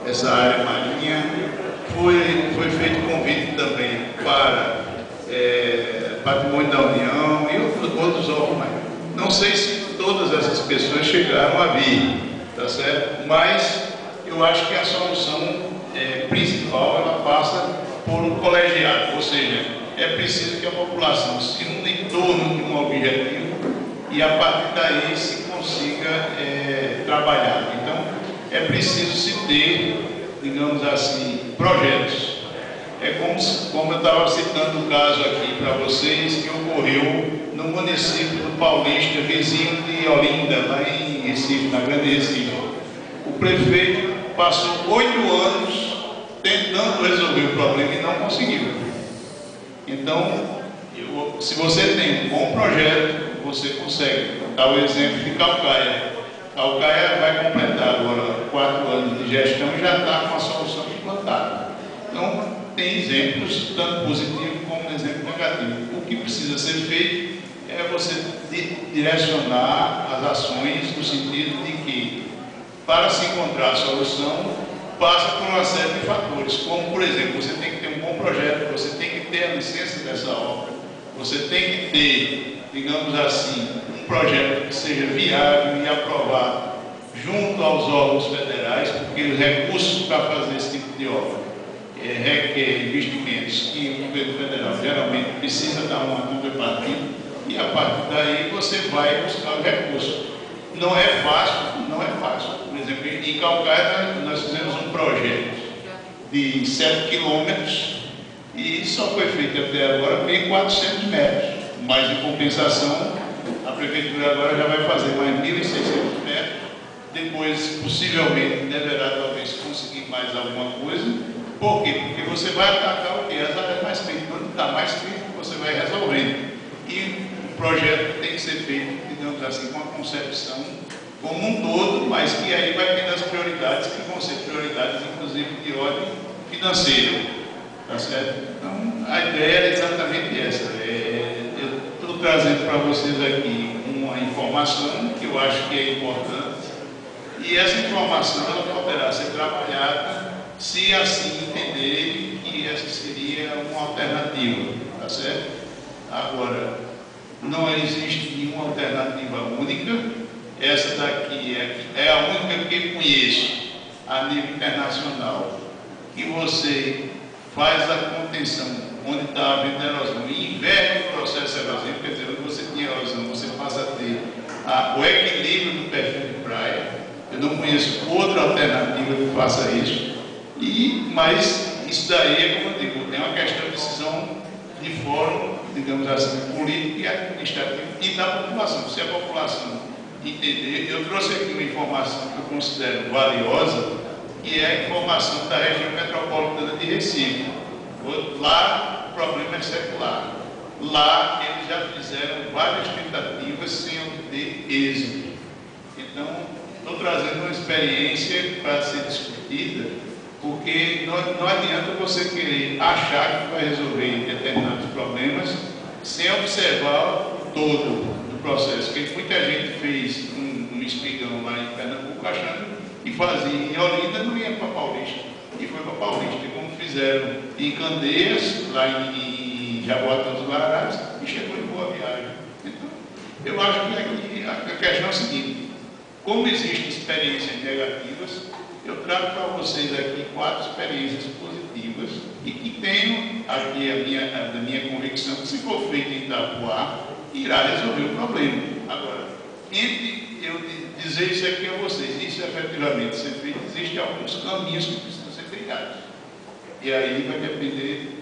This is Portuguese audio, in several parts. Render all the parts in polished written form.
essa área marinha. Foi feito convite também para Patrimônio da União e outros órgãos mais. Não sei se todas essas pessoas chegaram a vir, tá certo? Mas eu acho que a solução principal ela passa por um colegiado, ou seja, é preciso que a população se una em torno de um objetivo e a partir daí se consiga trabalhar. Então, é preciso se ter, digamos assim, projetos. É como eu estava citando o caso aqui para vocês, que ocorreu no município do Paulista, vizinho de Olinda, lá em Recife, na Grande Recife. O prefeito passou 8 anos tentando resolver o problema e não conseguiu. Então, se você tem um bom projeto, você consegue. Dá o exemplo de Calcaia. Calcaia vai completar agora 4 anos de gestão e já está com a solução implantada. Então, tem exemplos, tanto positivos como exemplo negativo. O que precisa ser feito é você direcionar as ações no sentido de que, para se encontrar a solução, passa por uma série de fatores, como, por exemplo, você tem que ter um bom projeto, você tem que ter a licença dessa obra, você tem que ter, digamos assim, um projeto que seja viável e aprovado junto aos órgãos federais, porque os recursos para fazer esse tipo de obra requer investimentos que o governo federal geralmente precisa dar uma contrapartida e a partir daí você vai buscar os recursos. Não é fácil, não é fácil. Por exemplo, em Calcaia nós fizemos um projeto de 7 quilômetros e só foi feito até agora bem 400 metros, mas em compensação a prefeitura agora já vai fazer mais 1.600 metros, depois possivelmente deverá talvez conseguir mais alguma coisa. Por quê? Porque você vai atacar o quê? As áreas mais críticas. Quando está mais crítico, você vai resolvendo. E o projeto tem que ser feito, digamos assim, com a concepção como um todo, mas que aí vai ter as prioridades, que vão ser prioridades, inclusive, de ordem financeira. Tá certo? Então, a ideia é exatamente essa. Eu estou trazendo para vocês aqui uma informação que eu acho que é importante, e essa informação ela poderá ser trabalhada se assim entenderem que essa seria uma alternativa, tá certo? Agora, não existe nenhuma alternativa única, essa daqui é a única que conheço a nível internacional, que você faz a contenção onde está havendo erosão e inverte o processo erosivo, quer dizer, onde você tinha erosão, você passa a ter o equilíbrio do perfil de praia. Eu não conheço outra alternativa que faça isso. Mas isso daí é, como eu digo, é uma questão de decisão de fórum, digamos assim, político e administrativo e da população. Se a população entender, eu trouxe aqui uma informação que eu considero valiosa, que é a informação da região metropolitana de Recife. Lá o problema é secular. Lá eles já fizeram várias tentativas sem obter êxito. Então, estou trazendo uma experiência para ser discutida, porque não adianta você querer achar que vai resolver determinados problemas sem observar o todo do processo. Porque muita gente fez um espigão lá em Pernambuco achando que fazia em Olinda, não ia para Paulista, e foi para Paulista. E como fizeram em Candeias, lá em Jaboatão dos Guararapes, e chegou em Boa Viagem. Então, eu acho que aqui a questão é a seguinte: como existem experiências negativas, eu trago para vocês aqui 4 experiências positivas e que tenho aqui a minha convicção que, se for feito em Itapuá, irá resolver o problema. Agora, entre eu dizer isso aqui a vocês, isso efetivamente ser feito, existem alguns caminhos que precisam ser trilhados. E aí vai depender,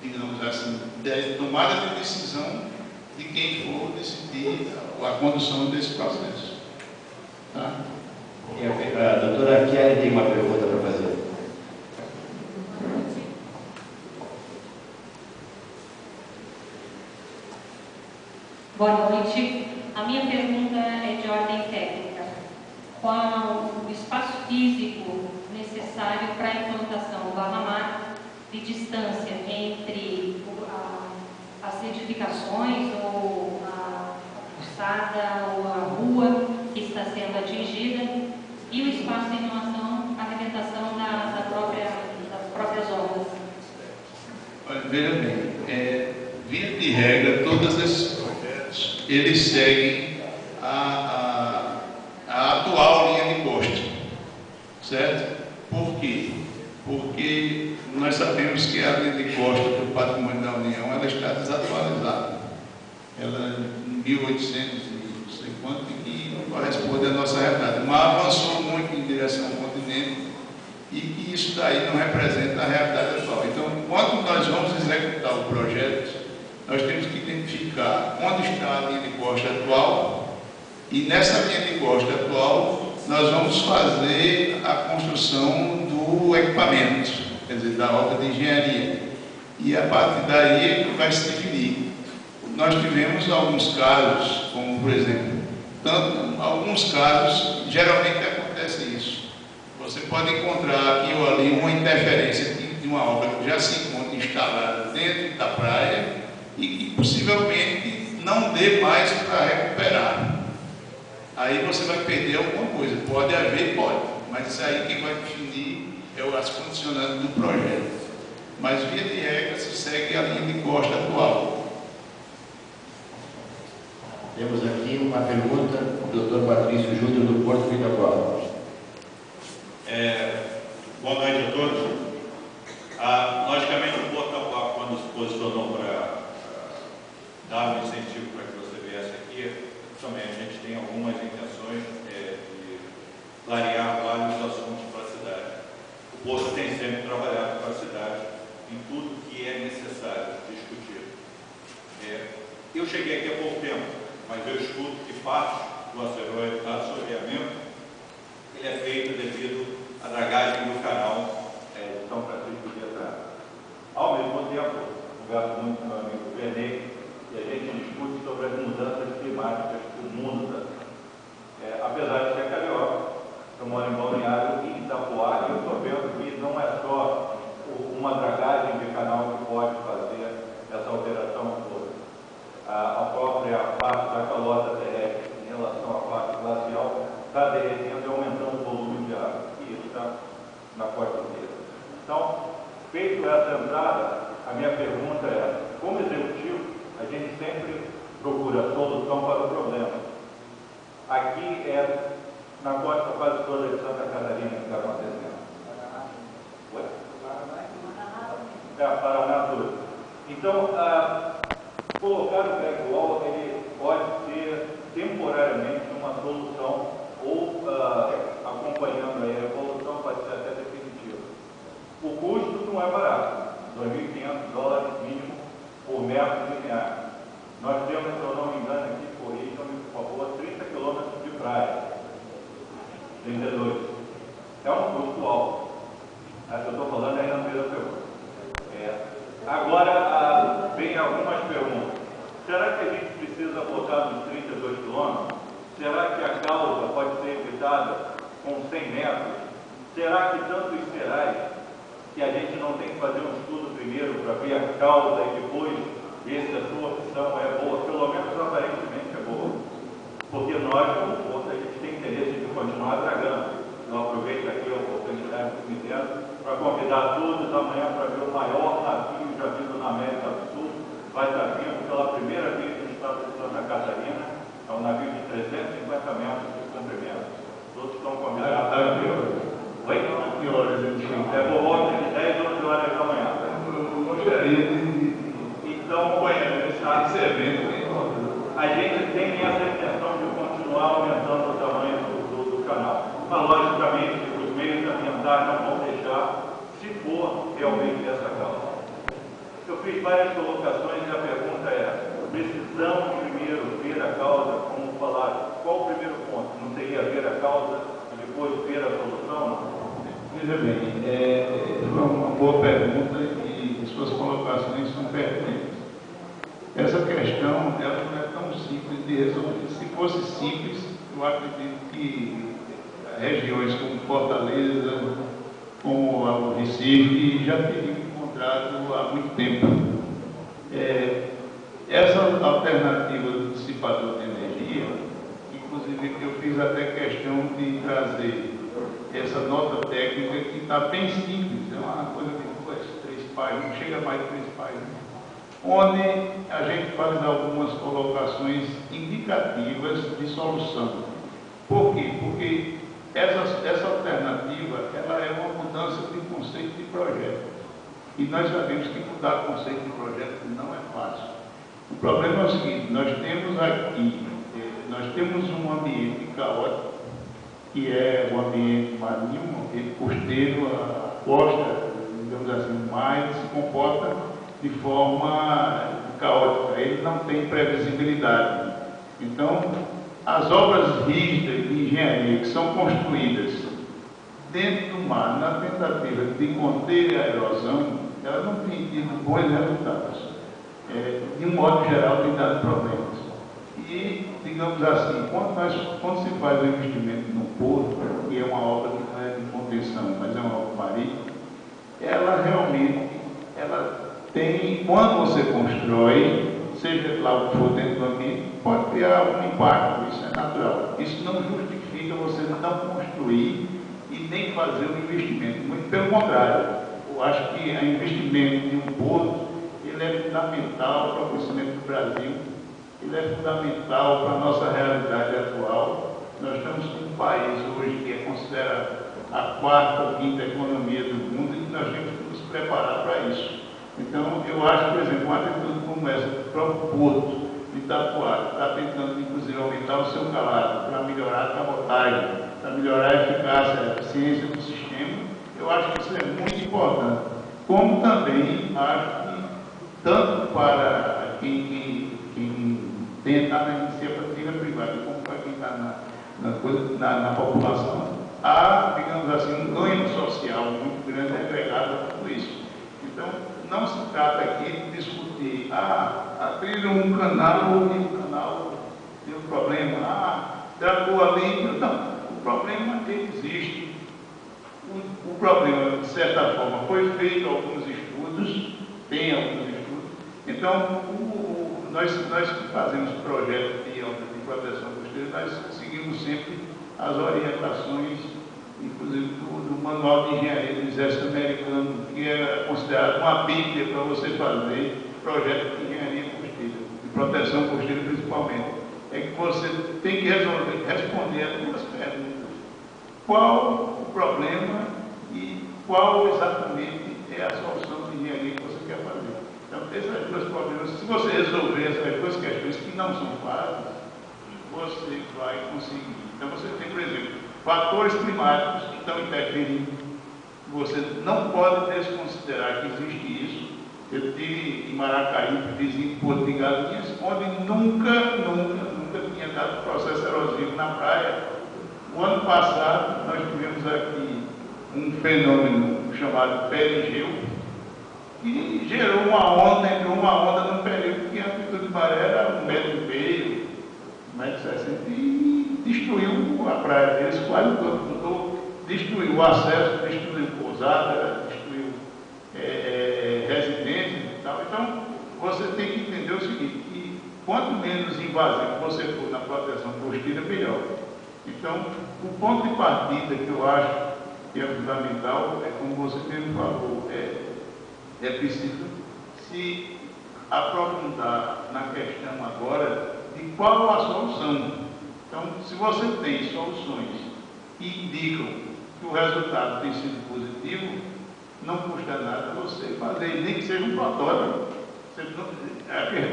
digamos assim, da tomada de decisão de quem for decidir a condução desse processo. Tá? A doutora Kelly tem uma pergunta para fazer. Boa noite. A minha pergunta é de ordem técnica. Qual o espaço físico necessário para a implantação do barra-mar de distância entre as edificações ou a calçada ou a rua que está sendo atingida e o espaço em relação à arrebentação da veja bem, via de regra, todos esses projetos, eles seguem a atual linha de costa, certo? Por quê? Porque nós sabemos que a linha de costa do Patrimônio da União, ela está desatualizada. Ela é em 1800 e não sei quanto, e não corresponde à nossa realidade, mas avançou muito em direção ao continente, e que isso daí não representa a realidade atual. Então, quando nós vamos executar o projeto, nós temos que identificar onde está a linha de costa atual, e nessa linha de costa atual, nós vamos fazer a construção do equipamento, quer dizer, da obra de engenharia. E a partir daí vai se definir. Nós tivemos alguns casos, como por exemplo, alguns casos, geralmente acontece isso. Você pode encontrar aqui ou ali uma interferência de uma obra que já se encontra instalada dentro da praia e que possivelmente não dê mais para recuperar. Aí você vai perder alguma coisa. Pode haver, pode. Mas isso aí quem vai definir é as condicionantes do projeto. Mas via de regra se segue a linha de costa atual. Temos aqui uma pergunta do Dr. Patrício Júnior do Porto Vidaguá. Boa noite a todos. Logicamente, o Porto Vidaguá, quando se posicionou para dar um incentivo para que você viesse aqui, também a gente tem algumas intenções de clarear vários assuntos para a cidade. O Porto tem sempre trabalhado para a cidade em tudo que é necessário discutir. Eu cheguei aqui há pouco tempo, mas eu escuto que parte do assoreamento ele é feito devido à dragagem do canal de São Francisco de Assis. Ao mesmo tempo, converso muito com meu amigo Benê, e a gente discute sobre as mudanças climáticas que o mundo está. Apesar de ser carioca, eu moro em Balneário e Itapuá, e eu estou vendo que não é só uma dragagem de canal que pode fazer essa alteração toda. A própria parte da calota terrestre em relação à parte glacial está derretendo e aumentando o volume de água, e isso está na costa inteira. Então, feito essa entrada, a minha pergunta é, como executivo, a gente sempre procura solução para o problema. Aqui na costa quase toda de Santa Catarina que está acontecendo. Ué? Paraná tudo. Então, colocar o pré-wall, ele pode ser temporariamente uma solução ou acompanhando aí a evolução pode ser até definitiva. O custo não é barato, $2.500 mínimo por metro linear. Nós temos, se eu não me engano, aqui, corrijam-me, por favor, 30 quilômetros de praia. 32. É um custo alto. Acho que eu estou falando aí na primeira pergunta. Agora, vem algumas perguntas. Será que a gente precisa botar nos 32 quilômetros? Será que a causa pode ser evitada com 100 metros? Será que tanto esperais que a gente não tem que fazer um estudo primeiro para ver a causa e depois ver se a sua opção é boa? Pelo menos aparentemente é boa. Porque nós, como Porto, a gente tem interesse de continuar dragando. Eu aproveito aqui a oportunidade que me deram para convidar todos amanhã para ver o maior navio já vindo na América do Sul. Vai estar vindo pela primeira vez no estado de Santa Catarina. É um navio de 350 metros de comprimento. Todos estão convidados. Oi? Que horas? Por volta de 10, 11 horas da manhã. Eu gostaria de então, esse evento. A gente tem essa intenção de continuar aumentando o tamanho do canal. Mas, logicamente, os meios ambientais não vão deixar, se for realmente essa causa. Eu fiz várias colocações e a pergunta é, precisamos primeiro ver a causa, como falar, qual o primeiro ponto? Não seria ver a causa e depois ver a solução? Veja bem, é uma boa pergunta e suas colocações são pertinentes. Essa questão ela não é tão simples de resolver. Se fosse simples, eu acredito que regiões como Fortaleza, como o Recife, já teriam encontrado há muito tempo. Essa alternativa do dissipador de energia, inclusive eu fiz até questão de trazer essa nota técnica que está bem simples, é uma coisa de 2, 3 principais, não chega mais de principais, né? Onde a gente faz algumas colocações indicativas de solução. Por quê? Porque essa alternativa, ela é uma mudança de conceito de projeto. E nós sabemos que mudar conceito de projeto não é fácil. O problema é o seguinte, nós temos um ambiente caótico, que é o ambiente marinho, um ambiente costeiro, a costa, digamos assim, o mar se comporta de forma caótica, ele não tem previsibilidade. Então, as obras rígidas de engenharia que são construídas dentro do mar, na tentativa de conter a erosão, elas não têm tido bons resultados. De um modo geral, tem dado problemas. E, digamos assim, quando se faz o investimento no porto, que é uma obra que não é de contenção, mas é uma obra marítima, ela realmente, tem, quando você constrói, seja lá o que for dentro do ambiente, pode criar algum impacto, isso é natural. Isso não justifica você não construir e nem fazer um investimento. Muito pelo contrário, eu acho que o investimento de um porto, ele é fundamental para o crescimento do Brasil, ele é fundamental para a nossa realidade atual. Nós estamos com um país hoje que é considerado a quarta ou quinta economia do mundo e nós temos que nos preparar para isso. Então, eu acho, por exemplo, uma atitude como essa do próprio Porto de Itapuá, que está tentando, inclusive, aumentar o seu calado para melhorar a cabotagem, para melhorar a eficácia, a eficiência do sistema, eu acho que isso é muito importante. Como também acho que, tanto para quem está na iniciativa privada, como para quem está na população, há, digamos assim, um ganho social muito grande agregado a tudo isso. Então, não se trata aqui de discutir, abriram um canal e o canal tem um problema, tratou ali, não, o problema existe. O problema, de certa forma, foi feito alguns estudos, tem alguns estudos, então, nós que fazemos projetos de proteção costeira, nós seguimos sempre as orientações, inclusive do Manual de Engenharia do Exército Americano, que é considerado uma bíblia para você fazer projeto de engenharia costeira, de proteção costeira principalmente. É que você tem que responder a duas perguntas. Qual o problema e qual exatamente é a solução de engenharia que você quer fazer? Então, esses dois problemas, se você resolver essas duas questões que não são fáceis, você vai conseguir. Então, você tem, por exemplo, fatores climáticos que estão interferindo. Você não pode desconsiderar que existe isso. Eu tive em Maracaí, vizinho de Porto de Galinhas, onde nunca tinha dado processo erosivo na praia. O ano passado, nós tivemos aqui um fenômeno chamado perigeu, que gerou uma onda, entrou uma onda num período que a amplitude de maré era 1,5 metro, 1,60 m, e destruiu a praia deles quase todo, destruiu o acesso, destruiu pousada, destruiu residências e tal. Então, você tem que entender o seguinte, que quanto menos invasivo você for na proteção costeira, melhor. Então, o ponto de partida que eu acho que é fundamental é, como você mesmo falou, é preciso se aprofundar na questão agora de qual a solução. Então, se você tem soluções que indicam que o resultado tem sido positivo, não custa nada você fazer, nem que seja um protótipo.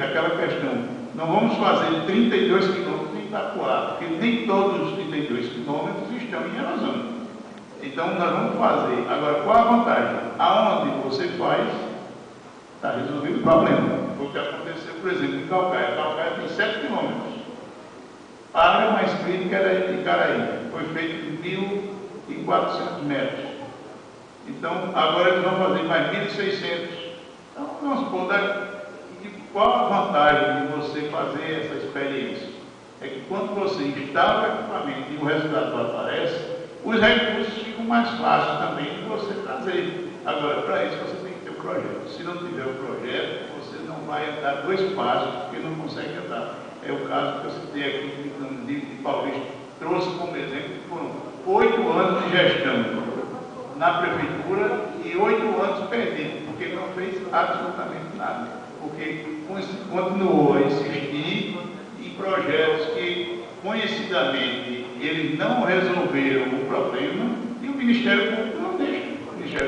Aquela questão, não vamos fazer 32 quilômetros em Itapuá, porque nem todos os 32 quilômetros estão em erosão. Então, nós vamos fazer. Agora, qual a vantagem? Aonde você faz, está resolvido o problema. Foi o que aconteceu, por exemplo, em Calcaia. Calcaia tem 7 quilômetros. A área mais crítica era em Icaraí. Foi feito em 1.400 metros. Então, agora eles vão fazer mais 1.600. Então, vamos supor, qual a vantagem de você fazer essa experiência? É que quando você instala o equipamento e o resultado aparece, os recursos ficam mais fáceis também de você trazer. Agora, para isso você tem que ter o projeto. Se não tiver o projeto, você não vai andar 2 passos, porque não consegue andar. É o caso que eu citei aqui de Paulista. Trouxe como exemplo que foram 8 anos de gestão. na prefeitura e 8 anos perdido, porque não fez absolutamente nada, porque continuou a insistir em projetos que conhecidamente eles não resolveram o problema e o Ministério Público não deixa